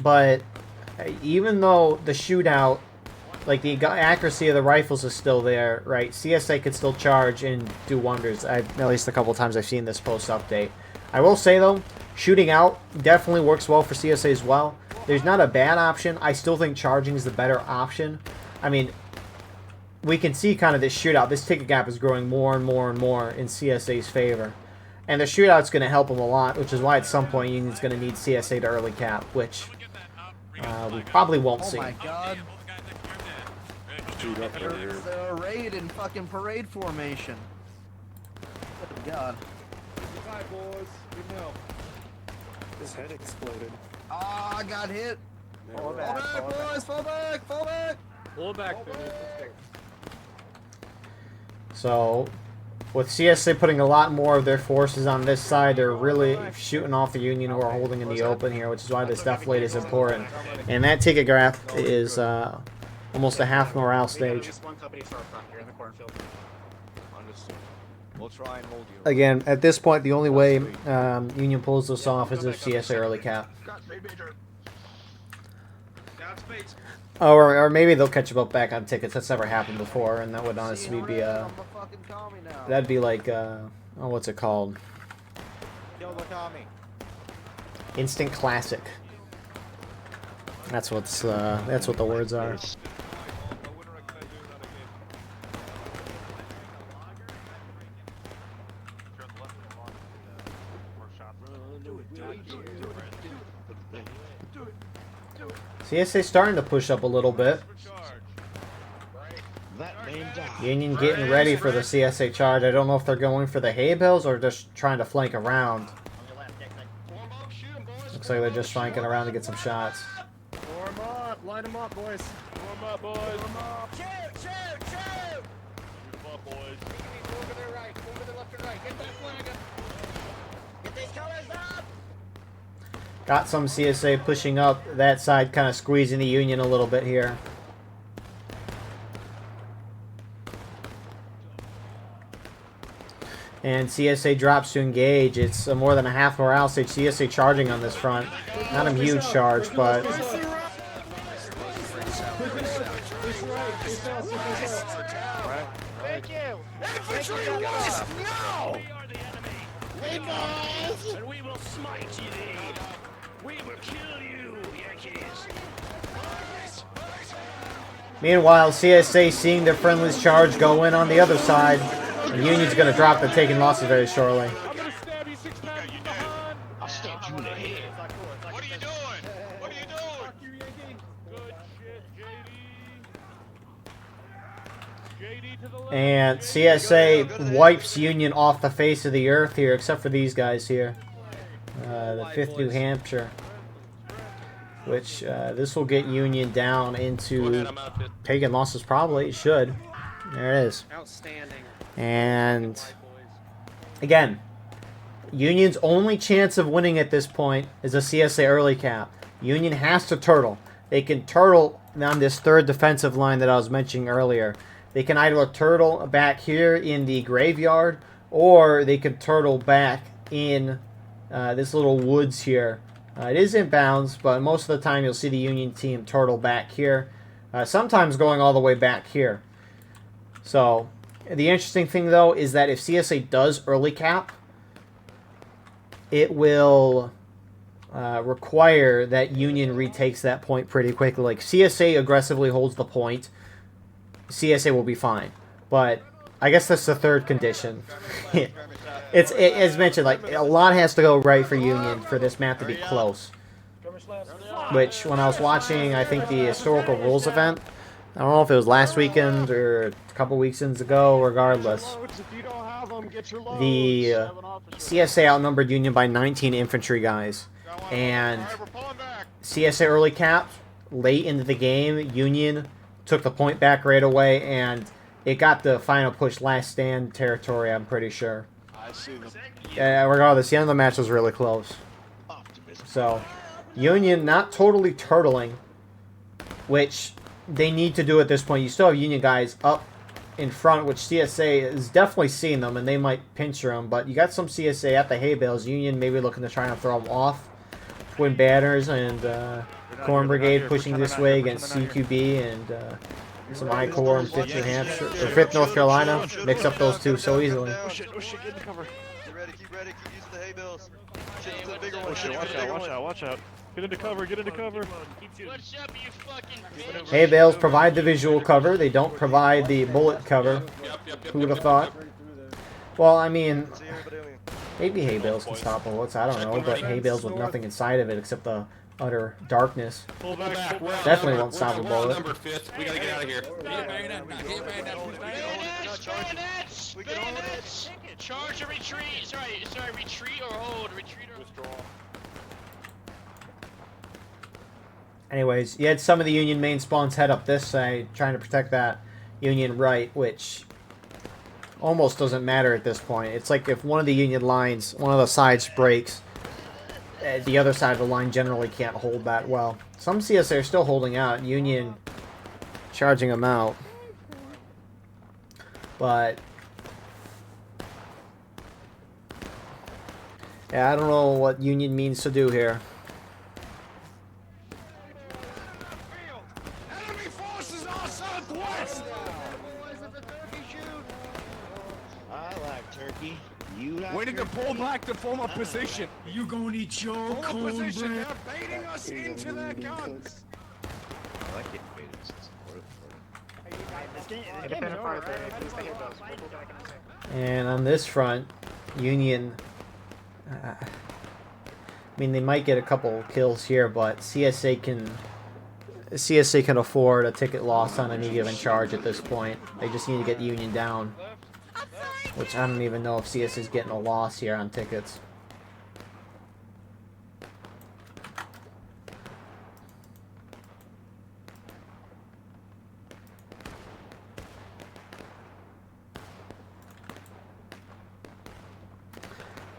but even though the shootout, like the accuracy of the rifles is still there, right? CSA could still charge and do wonders. At least a couple times I've seen this post-update. I will say though, shooting out definitely works well for CSA as well. There's not a bad option. I still think charging is the better option. I mean, we can see kind of this shootout. This ticket gap is growing more and more and more in CSA's favor. And the shootout's going to help them a lot, which is why at some point Union's going to need CSA to early cap, which we probably won't see. Oh my god. They're arrayed in fucking parade formation. Good god. Hi, boys. Good help. His head exploded. Ah, I got hit. Fall back, boys. Fall back. Fall back. Pull it back. So, with CSA putting a lot more of their forces on this side, they're really shooting off the Union who are holding in the open here, which is why this deflate is important. And that ticket graph is almost a half morale stage. We'll try and hold you. Again, at this point, the only way Union pulls this off is if CSA early cap. Or maybe they'll catch up back on tickets. That's never happened before, and that would honestly be a... That'd be like, oh, what's it called? Instant classic. That's what the words are. CSA starting to push up a little bit. Union getting ready for the CSA charge. I don't know if they're going for the hay bales or just trying to flank around. Looks like they're just flanking around to get some shots. Form up, line them up, boys. Form up, boys. Form up. Shoot, shoot, shoot. Move up, boys. Move to the right, move to the left and right. Get that flag up. Get these colors up. Got some CSA pushing up that side, kind of squeezing the Union a little bit here. And CSA drops to engage. It's more than a half morale stage. CSA charging on this front. Not a huge charge, but... Thank you. Infantry west, no! We guys! And we will smite you. We will kill you, Yankees. Meanwhile, CSA seeing their friendly's charge go in on the other side. The Union's going to drop the taking losses very shortly. I'm gonna stab you 6 times in the behind. I'll stab you in the head. What are you doing? What are you doing? Good shit, JD. JD to the left. And CSA wipes Union off the face of the earth here, except for these guys here. The 5th New Hampshire. Which, this will get Union down into taking losses probably. It should. There it is. Outstanding. And again, Union's only chance of winning at this point is a CSA early cap. Union has to turtle. They can turtle on this third defensive line that I was mentioning earlier. They can either turtle back here in the graveyard, or they can turtle back in this little woods here. It is in bounds, but most of the time you'll see the Union team turtle back here. Sometimes going all the way back here. So... The interesting thing, though, is that if CSA does early cap, it will require that Union retakes that point pretty quickly. Like, CSA aggressively holds the point, CSA will be fine. But I guess that's the third condition. As mentioned, like, a lot has to go right for Union for this map to be close. Which, when I was watching, I think, the Historical Rules event, I don't know if it was last weekend or a couple weekends ago, regardless. The CSA outnumbered Union by 19 infantry guys. And CSA early cap, late into the game, Union took the point back right away, and it got the final push last stand territory, I'm pretty sure. Regardless, the end of the match was really close. So, Union not totally turtling, which... they need to do at this point. You still have Union guys up in front, which CSA is definitely seeing them, and they might pincher them. But you got some CSA at the hay bales. Union maybe looking to try and throw them off. Twin Banners and Corn Brigade pushing this way against CQB and some I Corps and 5th New Hampshire, or 5th North Carolina. Mix up those two so easily. Oh shit, get in cover. Keep ready, keep using the hay bales. Shit, the bigger one. Watch out. Get into cover, get into cover. What's up, you fucking bitch? Hay bales provide the visual cover. They don't provide the bullet cover. Who would have thought? Well, I mean, maybe hay bales can stop bullets. I don't know, but hay bales with nothing inside of it except the utter darkness definitely won't stop a bullet. We gotta get out of here. Bayonets! Charge or retreat? Sorry, retreat or hold? Retreat or withdraw? Anyways, you had some of the Union main spawns head up this side, trying to protect that Union right, which almost doesn't matter at this point. It's like if one of the Union lines, one of the sides breaks, the other side of the line generally can't hold that well. Some CSA are still holding out. Union charging them out. But yeah, I don't know what Union means to do here. Enemy forces are southwest! I like turkey. You like Waiting to pull back to form a position. You gonna eat your Form a position. They're baiting us into their guns. I like getting baited. And on this front, Union, I mean, they might get a couple kills here, but CSA can afford a ticket loss on any given charge at this point. They just need to get Union down, which I don't even know if CS is getting a loss here on tickets.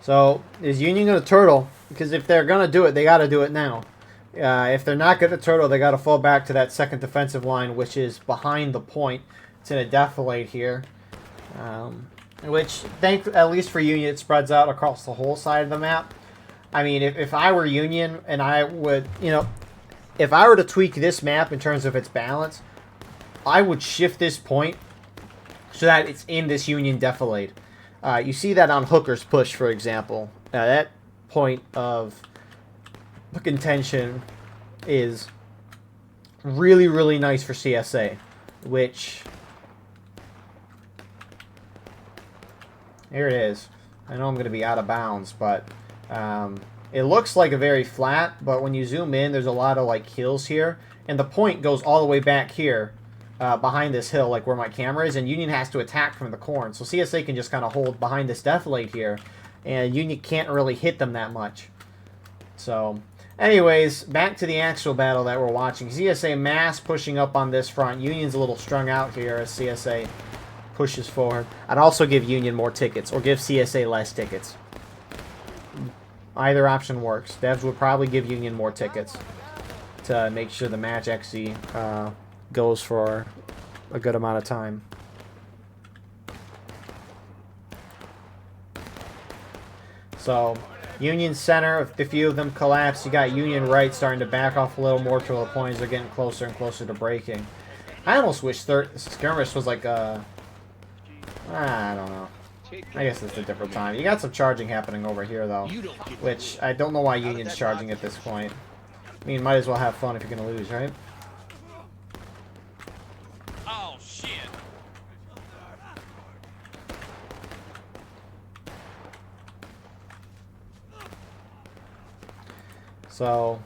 So, is Union going to turtle? Because if they're going to do it, they got to do it now. If they're not going to turtle, they got to fall back to that second defensive line, which is behind the point. It's in a defilade here. Which, at least for Union, it spreads out across the whole side of the map. I mean, if I were Union, and I would, if I were to tweak this map in terms of its balance, I would shift this point so that it's in this Union defilade. You see that on Hooker's push, for example. That point of contention is really, really nice for CSA, which... Here it is. I know I'm going to be out of bounds, but it looks like a very flat, but when you zoom in, there's a lot of like hills here, and the point goes all the way back here. Behind this hill, like where my camera is, and Union has to attack from the corn. So CSA can just kind of hold behind this defilade here, and Union can't really hit them that much. So, anyways, back to the actual battle that we're watching. CSA mass pushing up on this front. Union's a little strung out here as CSA pushes forward. I'd also give Union more tickets, or give CSA less tickets. Either option works. Devs would probably give Union more tickets to make sure the match actually... goes for a good amount of time. So, Union center, if a few of them collapse, you got Union right starting to back off a little more to the point as they're getting closer and closer to breaking. I almost wish skirmish was like a... I don't know. I guess it's a different time. You got some charging happening over here, though, which I don't know why Union's charging at this point. I mean, might as well have fun if you're going to lose, right? So,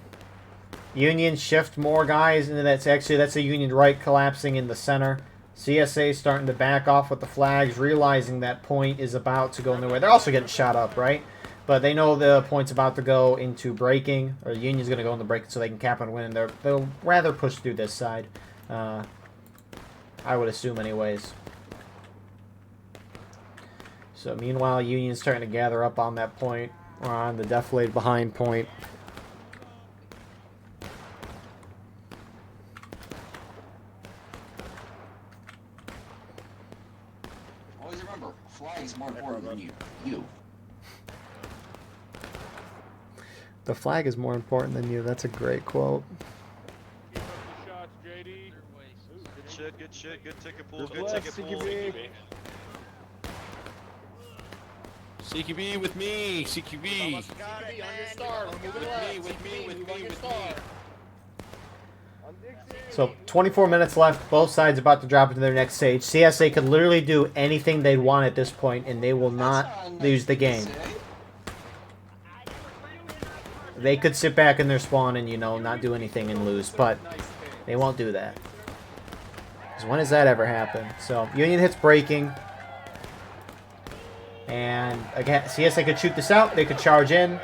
Union shift more guys into that's a Union right collapsing in the center. CSA starting to back off with the flags, realizing that point is about to go in their way. They're also getting shot up, right? But they know the point's about to go into breaking, or Union's going to go into breaking so they can cap and win. They'll rather push through this side. I would assume anyways. So meanwhile, Union's starting to gather up on that point, or on the defilade behind point. Always remember, flag's more important than you. The flag is more important than you. That's a great quote. Good shit, good ticket pool, good ticket pool. CQB with me, CQB. With me. So 24 minutes left. Both sides about to drop into their next stage. CSA could literally do anything they'd want at this point, and they will not lose the game. They could sit back in their spawn and, not do anything and lose, but they won't do that. Because when does that ever happen? So, Union hits breaking. And, again, CSA could shoot this out. They could charge in.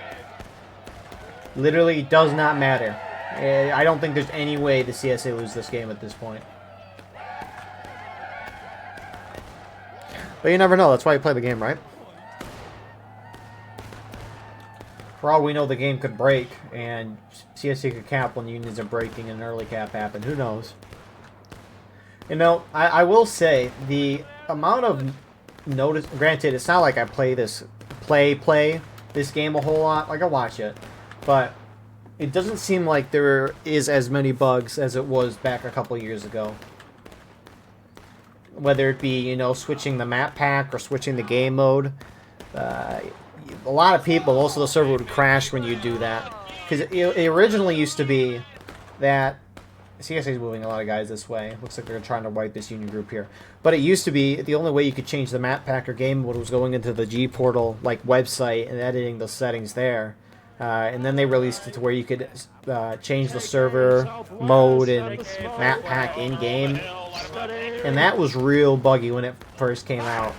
Literally does not matter. I don't think there's any way the CSA lose this game at this point. But you never know. That's why you play the game, right? For all we know, the game could break, and CSA could cap when unions are breaking and an early cap happen. Who knows? You know, I will say, the amount of notice... Granted, it's not like I play this game a whole lot. Like, I watch it. But it doesn't seem like there is as many bugs as it was back a couple years ago. Whether it be, you know, switching the map pack or switching the game mode. A lot of people, most of the server would crash when you do that. Because it originally used to be that... CSA is moving a lot of guys this way. Looks like they're trying to wipe this union group here. But it used to be the only way you could change the map pack or game mode was going into the G Portal like website and editing the settings there. And then they released it to where you could change the server mode and map pack in-game. And that was real buggy when it first came out.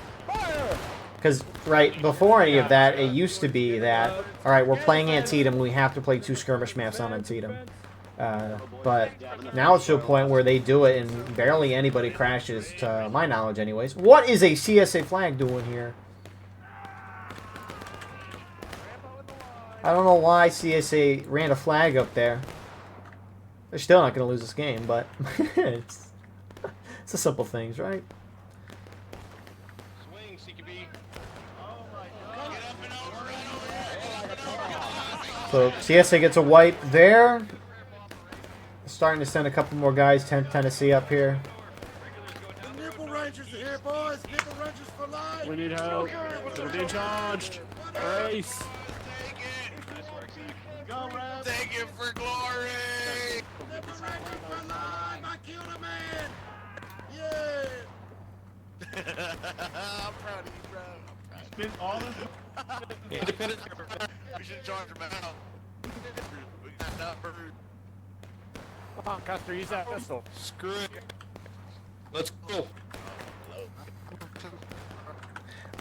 Because, right, before any of that, it used to be that, alright, we're playing Antietam, we have to play 2 skirmish maps on Antietam. But now it's to a point where they do it and barely anybody crashes, to my knowledge anyways. What is a CSA flag doing here? I don't know why CSA ran a flag up there. They're still not going to lose this game, but it's the simple things, right? So CSA gets a wipe there. Starting to send a couple more guys. Tennessee up here. The Nipple Rangers are here, boys. Nipple Rangers for life. We need help. We're being charged. Race. Take it for glory. Nipple Rangers for life. I killed a man. Yeah. I'm proud of you, bro. Spend all this. Independent. We should charge him out. We got numbers. Come on, Custer, use that pistol. Screw it. Let's go.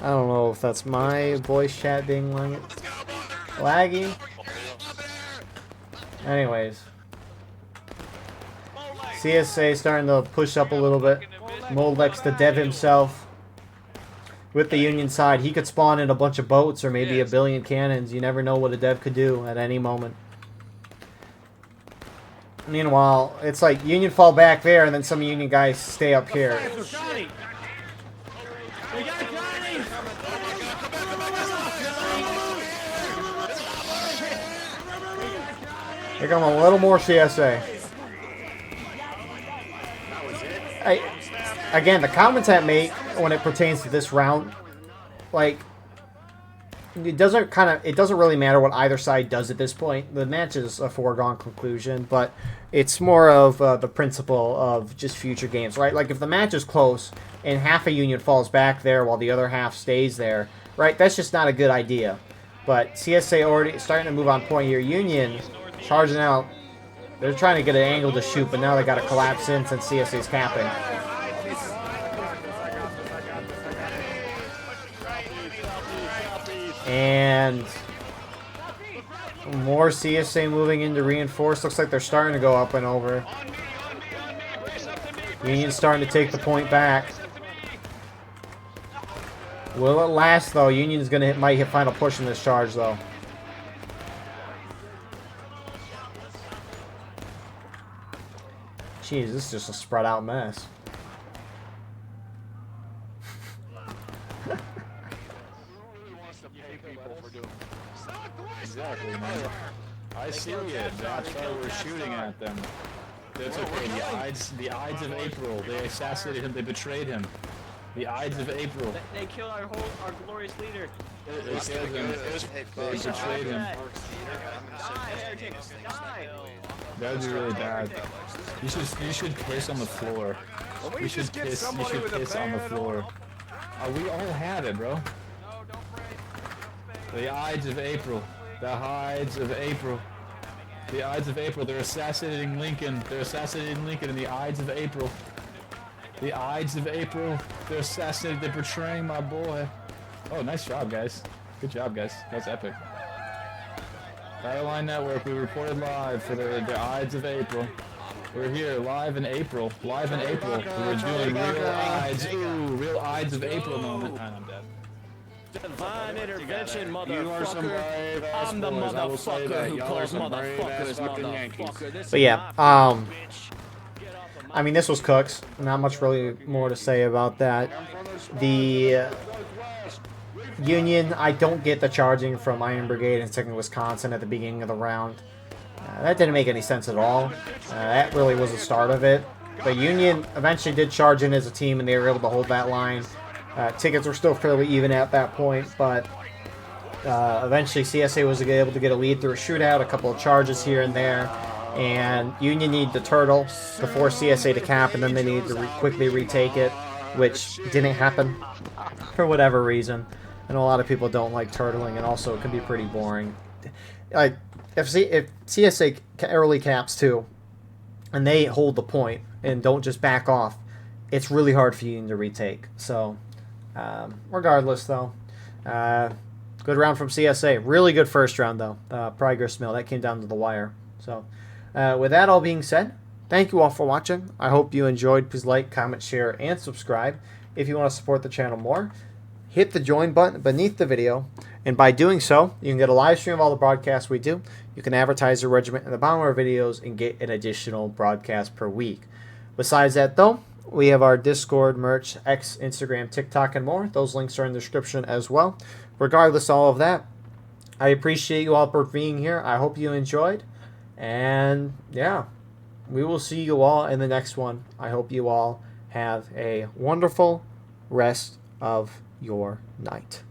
I don't know if that's my voice chat being laggy. Anyways. CSA starting to push up a little bit. Moldex, the dev himself. With the Union side, he could spawn in a bunch of boats or maybe a billion cannons. You never know what a dev could do at any moment. Meanwhile, it's like Union fall back there, and then some Union guys stay up here. Here come a little more CSA. Again, the comments I make when it pertains to this round, like, it doesn't really matter what either side does at this point. The match is a foregone conclusion, but it's more of the principle of just future games, right? Like, if the match is close and half a Union falls back there while the other half stays there, right? That's just not a good idea. But CSA already starting to move on point here. Union charging out. They're trying to get an angle to shoot, but now they got to collapse in since CSA's capping. And more CSA moving into reinforce. Looks like they're starting to go up and over. Union's starting to take the point back. Will it last though? Union's might hit final push in this charge though. Jeez, this is just a spread out mess. Exactly, man. I see it. That's why we're shooting at them. That's okay. The Ides of April. They assassinated him. They betrayed him. The Ides of April. They killed our glorious leader. They killed him. They betrayed him. That would be really bad. You should piss on the floor. You should piss on the floor. We all had it, bro. The Ides of April. The Ides of April. The Ides of April. They're assassinating Lincoln. They're assassinating Lincoln in the Ides of April. The Ides of April. They're assassinating. They're betraying my boy. Oh, nice job, guys. Good job, guys. That's epic. Battle Line Network. We reported live for the Ides of April. We're here live in April. Live in April. We're doing real Ides. Ooh, real Ides. Ides of April moment. And I'm dead. Divine intervention, motherfucker. You are some brave ass I'm the boys, I will say motherfucker that. who Y'all calls are some brave ass motherfuckers fucking Yankees. motherfucker. This But is yeah, my bitch. I mean, this was Cooks. Not much really more to say about that. The Union, I don't get the charging from Iron Brigade and 2nd Wisconsin at the beginning of the round. That didn't make any sense at all. That really was the start of it. But Union eventually did charge in as a team, and they were able to hold that line. Tickets were still fairly even at that point, but eventually CSA was able to get a lead through a shootout, a couple of charges here and there, and Union needed to turtle to force CSA to cap, and then they needed to quickly retake it, which didn't happen for whatever reason. I know a lot of people don't like turtling, and also it can be pretty boring. Like, if CSA early caps too, and they hold the point and don't just back off, it's really hard for Union to retake. So, regardless though, good round from CSA. Really good first round though. Progress Mill, that came down to the wire. So, with that all being said, thank you all for watching. I hope you enjoyed. Please like, comment, share, and subscribe. If you want to support the channel more, hit the join button beneath the video, and by doing so, you can get a live stream of all the broadcasts we do. You can advertise your regiment in the bottom of our videos and get an additional broadcast per week. Besides that, though, we have our Discord, merch, X, Instagram, TikTok, and more. Those links are in the description as well. Regardless of all of that, I appreciate you all for being here. I hope you enjoyed. And, yeah, we will see you all in the next one. I hope you all have a wonderful rest of your night.